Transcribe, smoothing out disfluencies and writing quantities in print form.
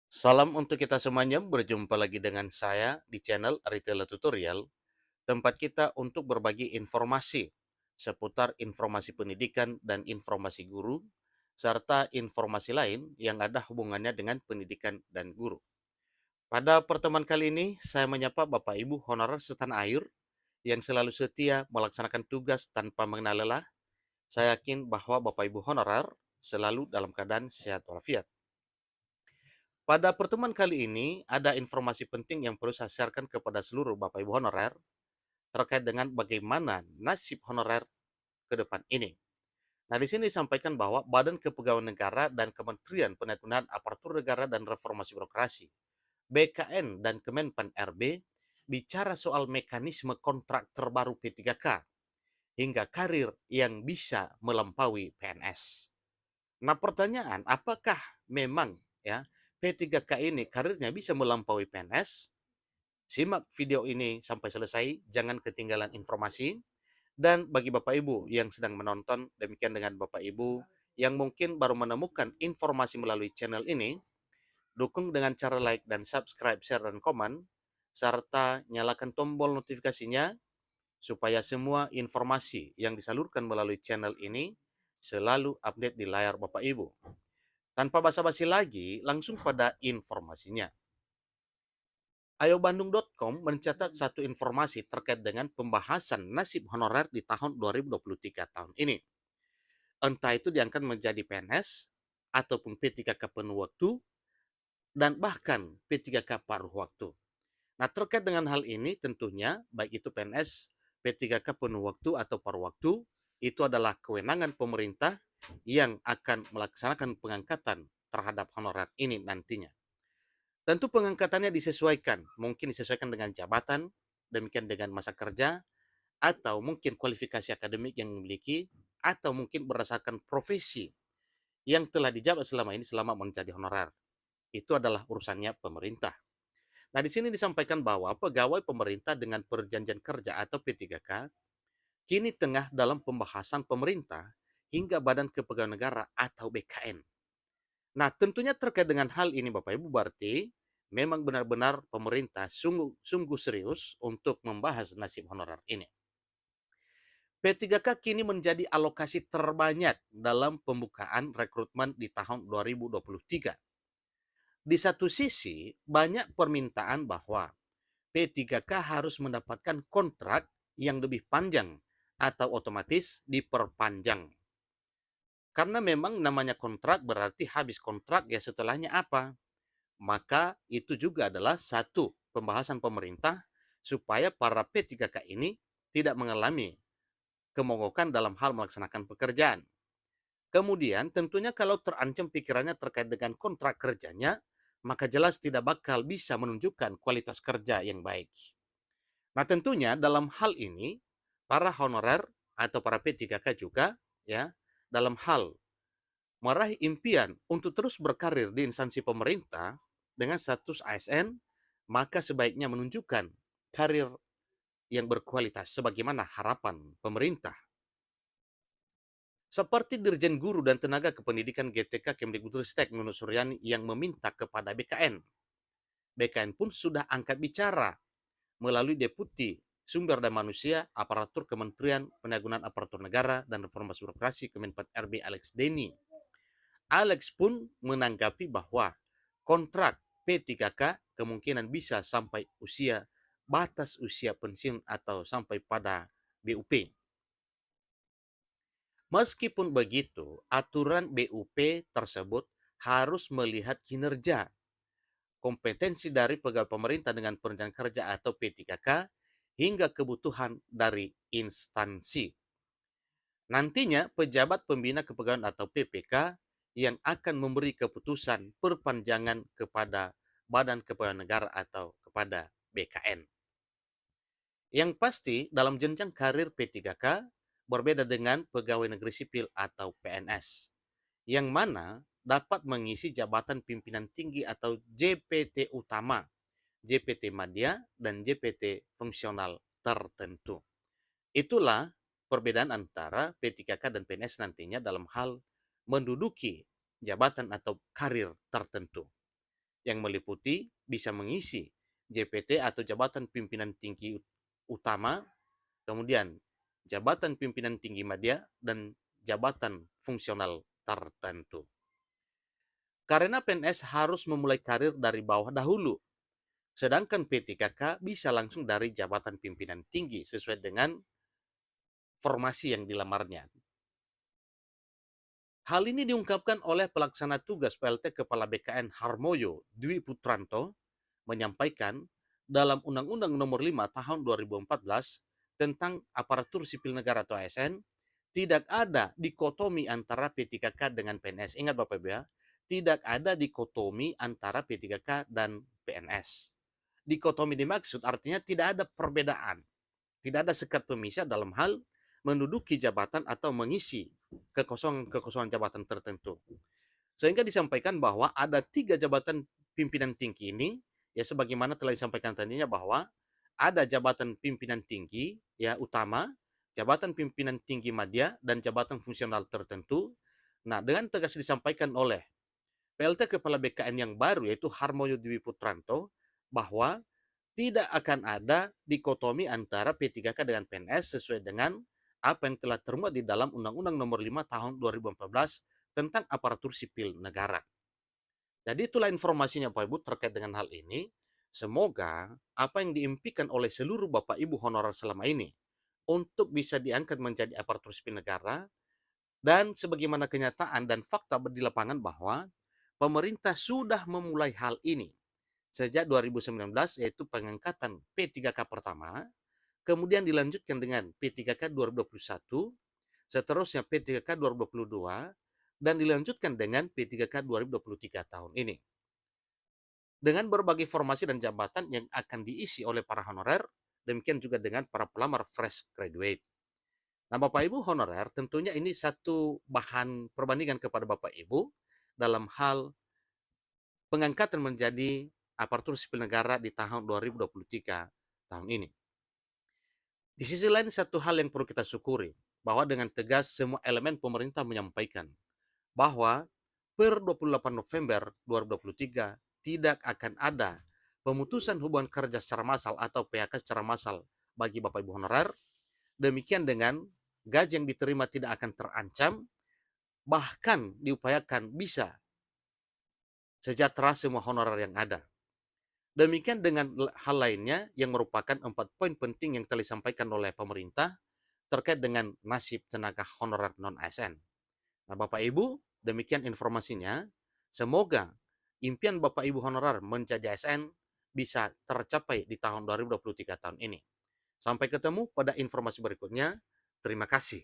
Salam untuk kita semuanya, berjumpa lagi dengan saya di channel Retailer Tutorial, tempat kita untuk berbagi informasi seputar informasi pendidikan dan informasi guru, serta informasi lain yang ada hubungannya dengan pendidikan dan guru. Pada pertemuan kali ini, saya menyapa Bapak Ibu honorer setanah air yang selalu setia melaksanakan tugas tanpa mengenal lelah. Saya yakin bahwa Bapak Ibu honorer selalu dalam keadaan sehat walafiat. Pada pertemuan kali ini, ada informasi penting yang perlu saya sharekan kepada seluruh Bapak Ibu honorer terkait dengan bagaimana nasib honorer ke depan ini. Nah, di sini disampaikan bahwa Badan Kepegawaian Negara dan Kementerian Penekunan Aparatur Negara dan Reformasi Birokrasi, BKN dan Kemenpan RB, bicara soal mekanisme kontrak terbaru P3K hingga karir yang bisa melampaui PNS. Nah, pertanyaan, apakah memang ya P3K ini karirnya bisa melampaui PNS? Simak video ini sampai selesai, jangan ketinggalan informasi. Dan bagi Bapak Ibu yang sedang menonton, demikian dengan Bapak Ibu yang mungkin baru menemukan informasi melalui channel ini, dukung dengan cara like dan subscribe, share, dan komen, serta nyalakan tombol notifikasinya supaya semua informasi yang disalurkan melalui channel ini selalu update di layar Bapak Ibu. Tanpa basa-basi lagi, langsung pada informasinya. Ayobandung.com mencatat satu informasi terkait dengan pembahasan nasib honorer di tahun 2023 tahun ini. Entah itu diangkat menjadi PNS, ataupun P3K penuh waktu, dan bahkan P3K paruh waktu. Nah, terkait dengan hal ini tentunya, baik itu PNS, P3K penuh waktu atau paruh waktu, itu adalah kewenangan pemerintah yang akan melaksanakan pengangkatan terhadap honorer ini nantinya. Tentu pengangkatannya disesuaikan, mungkin disesuaikan dengan jabatan, demikian dengan masa kerja, atau mungkin kualifikasi akademik yang dimiliki, atau mungkin berdasarkan profesi yang telah dijabat selama ini selama menjadi honorer. Itu adalah urusannya pemerintah. Nah, di sini disampaikan bahwa pegawai pemerintah dengan perjanjian kerja atau P3K kini tengah dalam pembahasan pemerintah hingga Badan Kepegawaian Negara atau BKN. Nah, tentunya terkait dengan hal ini Bapak Ibu, berarti memang benar-benar pemerintah sungguh serius untuk membahas nasib honorer ini. P3K kini menjadi alokasi terbanyak dalam pembukaan rekrutmen di tahun 2023. Di satu sisi, banyak permintaan bahwa P3K harus mendapatkan kontrak yang lebih panjang atau otomatis diperpanjang. Karena memang namanya kontrak berarti habis kontrak ya setelahnya apa? Maka itu juga adalah satu pembahasan pemerintah supaya para P3K ini tidak mengalami kemogokan dalam hal melaksanakan pekerjaan. Kemudian tentunya kalau terancam pikirannya terkait dengan kontrak kerjanya, maka jelas tidak bakal bisa menunjukkan kualitas kerja yang baik. Nah, tentunya dalam hal ini para honorer atau para P3K juga ya dalam hal meraih impian untuk terus berkarir di instansi pemerintah dengan status ASN, maka sebaiknya menunjukkan karir yang berkualitas sebagaimana harapan pemerintah. Seperti Dirjen Guru dan Tenaga Kependidikan GTK Kemdikbudristek Nunu Suryani yang meminta kepada BKN. BKN pun sudah angkat bicara melalui Deputi Sumber Daya Manusia Aparatur Kementerian Penanggulangan Aparatur Negara dan Reformasi Birokrasi Kemenpan RB Alex Deni. Alex pun menanggapi bahwa kontrak P3K kemungkinan bisa sampai batas usia pensiun atau sampai pada BUP. Meskipun begitu, aturan BUP tersebut harus melihat kinerja, kompetensi dari pegawai pemerintah dengan perencanaan kerja atau P3K, hingga kebutuhan dari instansi. Nantinya, pejabat pembina kepegawaian atau PPK yang akan memberi keputusan perpanjangan kepada Badan Kepegawaian Negara atau kepada BKN. Yang pasti, dalam jenjang karir P3K berbeda dengan pegawai negeri sipil atau PNS, yang mana dapat mengisi jabatan pimpinan tinggi atau JPT utama, JPT madya, dan JPT fungsional tertentu. Itulah perbedaan antara P3K dan PNS nantinya dalam hal menduduki jabatan atau karir tertentu. yang meliputi bisa mengisi JPT atau jabatan pimpinan tinggi utama, kemudian jabatan pimpinan tinggi media, dan jabatan fungsional tertentu. Karena PNS harus memulai karir dari bawah dahulu, sedangkan P3K bisa langsung dari jabatan pimpinan tinggi sesuai dengan formasi yang dilamarnya. Hal ini diungkapkan oleh pelaksana tugas PLT Kepala BKN Harmoyo Dwi Putranto menyampaikan dalam Undang-Undang Nomor 5 Tahun 2014 tentang Aparatur Sipil Negara atau ASN, tidak ada dikotomi antara P3K dengan PNS. Ingat Bapak Ibu ya, tidak ada dikotomi antara P3K dan PNS. Dikotomi dimaksud artinya tidak ada perbedaan, tidak ada sekat pemisah dalam hal menduduki jabatan atau mengisi kekosongan jabatan tertentu. Sehingga disampaikan bahwa ada 3 jabatan pimpinan tinggi ini, ya sebagaimana telah disampaikan tadinya bahwa ada jabatan pimpinan tinggi ya utama, jabatan pimpinan tinggi madya, dan jabatan fungsional tertentu. Nah, dengan tegas disampaikan oleh PLT Kepala BKN yang baru yaitu Harmoyo Dwi Putranto bahwa tidak akan ada dikotomi antara P3K dengan PNS sesuai dengan apa yang telah termuat di dalam Undang-Undang Nomor 5 Tahun 2014 tentang aparatur sipil negara. Jadi itulah informasinya Bapak Ibu terkait dengan hal ini. Semoga apa yang diimpikan oleh seluruh Bapak Ibu honorer selama ini untuk bisa diangkat menjadi aparatur sipil negara, dan sebagaimana kenyataan dan fakta di lapangan bahwa pemerintah sudah memulai hal ini sejak 2019, yaitu pengangkatan P3K pertama, kemudian dilanjutkan dengan P3K 2021, seterusnya P3K 2022, dan dilanjutkan dengan P3K 2023 tahun ini. Dengan berbagai formasi dan jabatan yang akan diisi oleh para honorer, demikian juga dengan para pelamar fresh graduate. Nah, Bapak Ibu honorer, tentunya ini satu bahan perbandingan kepada Bapak Ibu dalam hal pengangkatan menjadi aparatur sipil negara di tahun 2023 tahun ini. Di sisi lain, satu hal yang perlu kita syukuri, bahwa dengan tegas semua elemen pemerintah menyampaikan bahwa per 28 November 2023 tidak akan ada pemutusan hubungan kerja secara massal atau PHK secara massal bagi Bapak Ibu honorer. Demikian dengan gaji yang diterima tidak akan terancam, bahkan diupayakan bisa sejahtera semua honorer yang ada. Demikian dengan hal lainnya yang merupakan 4 poin penting yang telah disampaikan oleh pemerintah terkait dengan nasib tenaga honorer non-ASN. Nah, Bapak Ibu, demikian informasinya. Semoga impian Bapak Ibu honorer menjadi ASN bisa tercapai di tahun 2023 tahun ini. Sampai ketemu pada informasi berikutnya. Terima kasih.